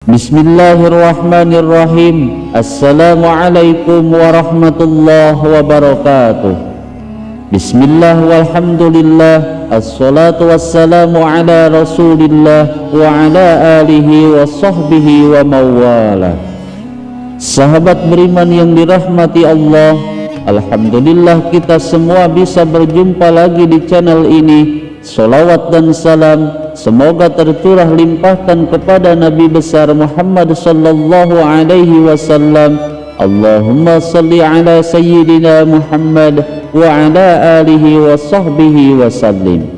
Bismillahirrahmanirrahim. Assalamualaikum warahmatullahi wabarakatuh. Bismillah walhamdulillah, assalatu wassalamu ala rasulillah wa ala alihi wa sahbihi wa mawala. Sahabat beriman yang dirahmati Allah, alhamdulillah kita semua bisa berjumpa lagi di channel ini. Salawat dan salam semoga tercurah limpahkan kepada Nabi besar Muhammad sallallahu alaihi wasallam. Allahumma salli ala sayyidina Muhammad wa ala alihi wa sahbihi wasallim.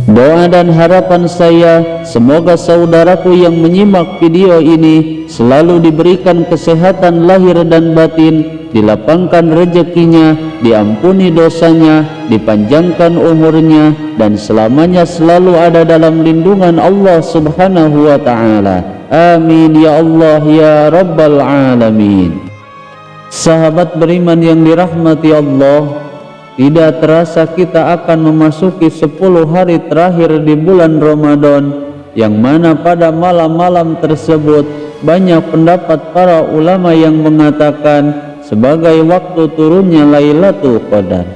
Doa dan harapan saya, semoga saudaraku yang menyimak video ini selalu diberikan kesehatan lahir dan batin, dilapangkan rezekinya, diampuni dosanya, dipanjangkan umurnya, dan selamanya selalu ada dalam lindungan Allah subhanahu wa ta'ala. Amin ya Allah ya Rabbal Alamin. Sahabat beriman yang dirahmati Allah, tidak terasa kita akan memasuki 10 hari terakhir di bulan Ramadan, yang mana pada malam-malam tersebut banyak pendapat para ulama yang mengatakan sebagai waktu turunnya Lailatul Qadar.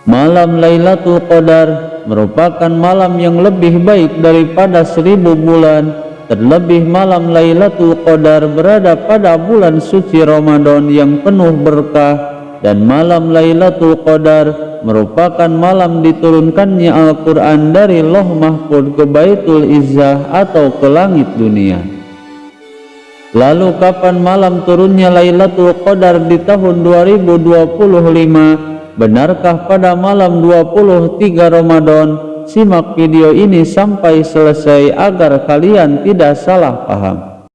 Malam Lailatul Qadar merupakan malam yang lebih baik daripada 1000 bulan. Terlebih malam Lailatul Qadar berada pada bulan suci Ramadan yang penuh berkah, dan malam Lailatul Qadar merupakan malam diturunkannya Al-Quran dari Lauh Mahfuz ke Baitul Izzah atau ke langit dunia. Lalu kapan malam turunnya Lailatul Qadar di tahun 2025? Benarkah pada malam 23 Ramadan? Simak video ini sampai selesai agar kalian tidak salah paham.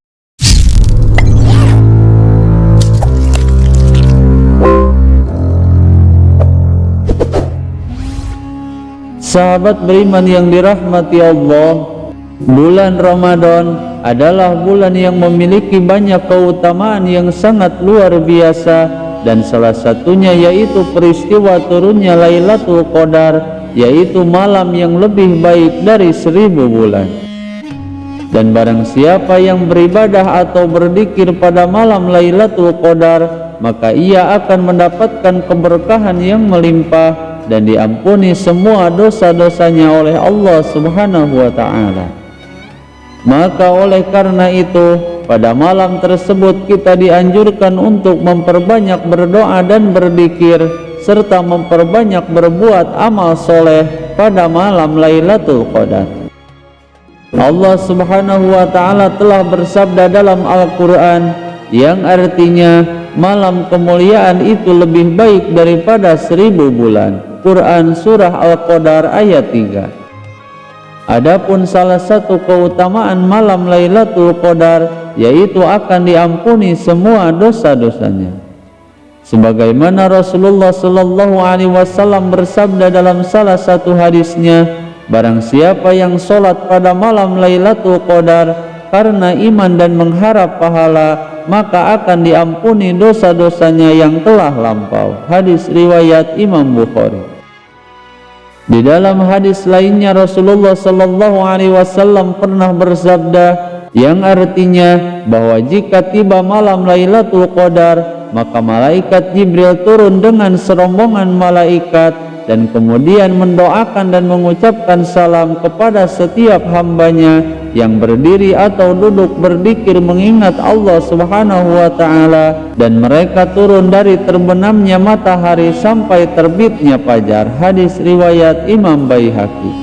Sahabat beriman yang dirahmati Allah, bulan Ramadan adalah bulan yang memiliki banyak keutamaan yang sangat luar biasa, dan salah satunya yaitu peristiwa turunnya Lailatul Qadar, yaitu malam yang lebih baik dari 1000 bulan. Dan barang siapa yang beribadah atau berzikir pada malam Lailatul Qadar, maka ia akan mendapatkan keberkahan yang melimpah dan diampuni semua dosa-dosanya oleh Allah subhanahu wa ta'ala. Maka oleh karena itu, pada malam tersebut kita dianjurkan untuk memperbanyak berdoa dan berzikir, serta memperbanyak berbuat amal soleh pada malam Lailatul Qadar. Allah subhanahu wa ta'ala telah bersabda dalam Al-Quran, yang artinya malam kemuliaan itu lebih baik daripada 1000 bulan. Quran Surah Al-Qadar ayat 3. Adapun salah satu keutamaan malam Lailatul Qadar, yaitu akan diampuni semua dosa-dosanya. Sebagaimana Rasulullah sallallahu alaihi wasallam bersabda dalam salah satu hadisnya, barang siapa yang sholat pada malam Lailatul Qadar karena iman dan mengharap pahala, maka akan diampuni dosa-dosanya yang telah lampau. Hadis riwayat Imam Bukhari. Di dalam hadis lainnya Rasulullah sallallahu alaihi wasallam pernah bersabda, yang artinya bahwa jika tiba malam Lailatul Qadar, maka malaikat Jibril turun dengan serombongan malaikat dan kemudian mendoakan dan mengucapkan salam kepada setiap hambanya yang berdiri atau duduk berzikir mengingat Allah subhanahu wa ta'ala, dan mereka turun dari terbenamnya matahari sampai terbitnya fajar. Hadis riwayat Imam Baihaqi.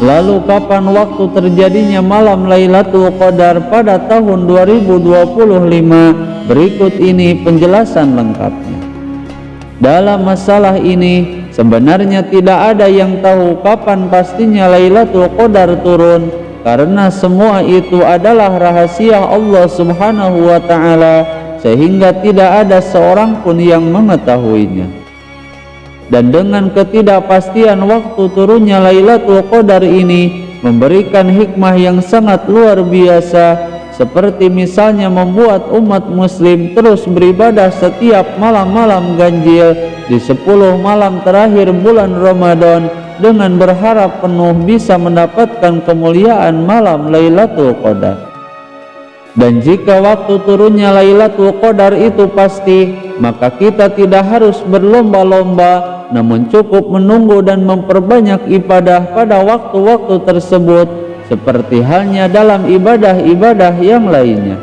Lalu kapan waktu terjadinya malam Lailatul Qadar pada tahun 2025? Berikut ini penjelasan lengkapnya. Dalam masalah ini sebenarnya tidak ada yang tahu kapan pastinya Lailatul Qadar turun, karena semua itu adalah rahasia Allah subhanahu wa ta'ala, sehingga tidak ada seorang pun yang mengetahuinya. Dan dengan ketidakpastian waktu turunnya Lailatul Qadar ini memberikan hikmah yang sangat luar biasa, seperti misalnya membuat umat muslim terus beribadah setiap malam-malam ganjil di 10 malam terakhir bulan Ramadan, dengan berharap penuh bisa mendapatkan kemuliaan malam Lailatul Qadar. Dan jika waktu turunnya Lailatul Qadar itu pasti, maka kita tidak harus berlomba-lomba, namun cukup menunggu dan memperbanyak ibadah pada waktu-waktu tersebut, seperti halnya dalam ibadah-ibadah yang lainnya.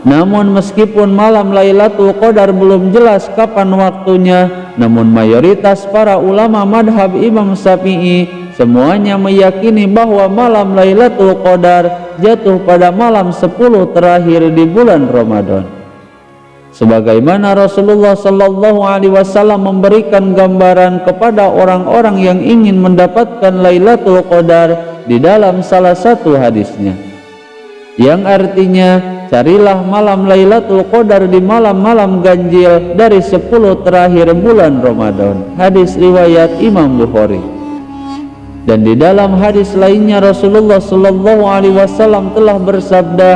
Namun meskipun malam Lailatul Qadar belum jelas kapan waktunya, namun mayoritas para ulama madhab Imam Syafi'i semuanya meyakini bahwa malam Lailatul Qadar jatuh pada malam 10 terakhir di bulan Ramadan. Sebagaimana Rasulullah Sallallahu Alaihi Wasallam memberikan gambaran kepada orang-orang yang ingin mendapatkan Lailatul Qadar di dalam salah satu hadisnya, yang artinya, carilah malam Lailatul Qadar di malam-malam ganjil dari 10 terakhir bulan Ramadan. Hadis riwayat Imam Bukhari. Dan di dalam hadis lainnya Rasulullah Sallallahu Alaihi Wasallam telah bersabda,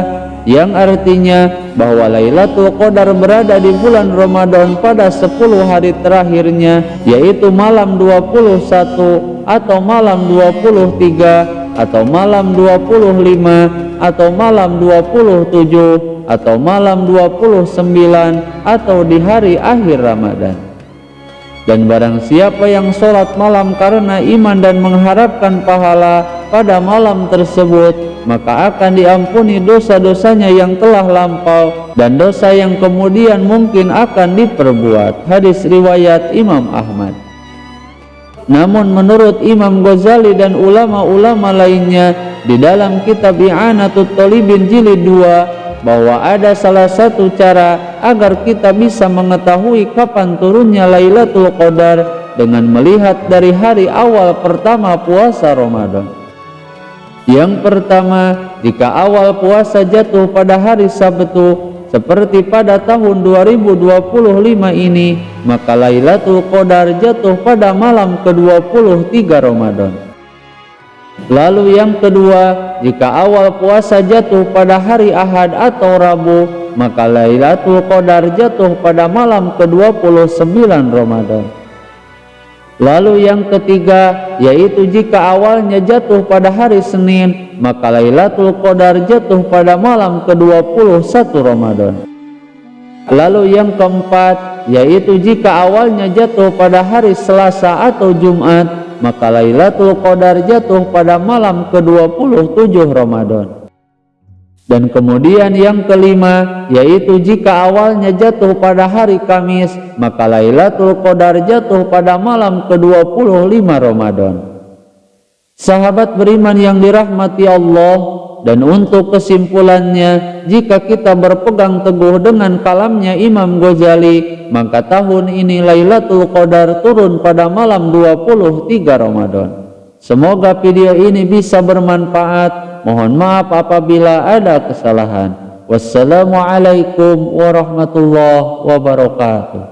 yang artinya bahwa Lailatul Qadar berada di bulan Ramadan pada 10 hari terakhirnya, yaitu malam 21 atau malam 23 atau malam 25 atau malam 27 atau malam 29 atau di hari akhir Ramadan. Dan barang siapa yang sholat malam karena iman dan mengharapkan pahala pada malam tersebut, maka akan diampuni dosa-dosanya yang telah lampau dan dosa yang kemudian mungkin akan diperbuat. Hadis riwayat Imam Ahmad. Namun menurut Imam Ghazali dan ulama-ulama lainnya, di dalam kitab I'anatut Thalibin jilid 2, bahwa ada salah satu cara agar kita bisa mengetahui kapan turunnya Lailatul Qadar dengan melihat dari hari awal pertama puasa Ramadan. Yang pertama, jika awal puasa jatuh pada hari Sabtu seperti pada tahun 2025 ini, maka Lailatul Qadar jatuh pada malam ke-23 Ramadan. Lalu yang kedua, jika awal puasa jatuh pada hari Ahad atau Rabu, maka Lailatul Qadar jatuh pada malam ke-29 Ramadan. Lalu yang ketiga, yaitu jika awalnya jatuh pada hari Senin, maka Lailatul Qadar jatuh pada malam ke-21 Ramadan. Lalu yang keempat, yaitu jika awalnya jatuh pada hari Selasa atau Jumat, maka Lailatul Qadar jatuh pada malam ke-27 Ramadan. Dan kemudian yang kelima, yaitu jika awalnya jatuh pada hari Kamis, maka Lailatul Qadar jatuh pada malam ke-25 Ramadan. Sahabat beriman yang dirahmati Allah, dan untuk kesimpulannya, jika kita berpegang teguh dengan kalamnya Imam Ghazali, maka tahun ini Lailatul Qadar turun pada malam 23 Ramadan. Semoga video ini bisa bermanfaat. Mohon maaf apabila ada kesalahan. Wassalamualaikum warahmatullahi wabarakatuh.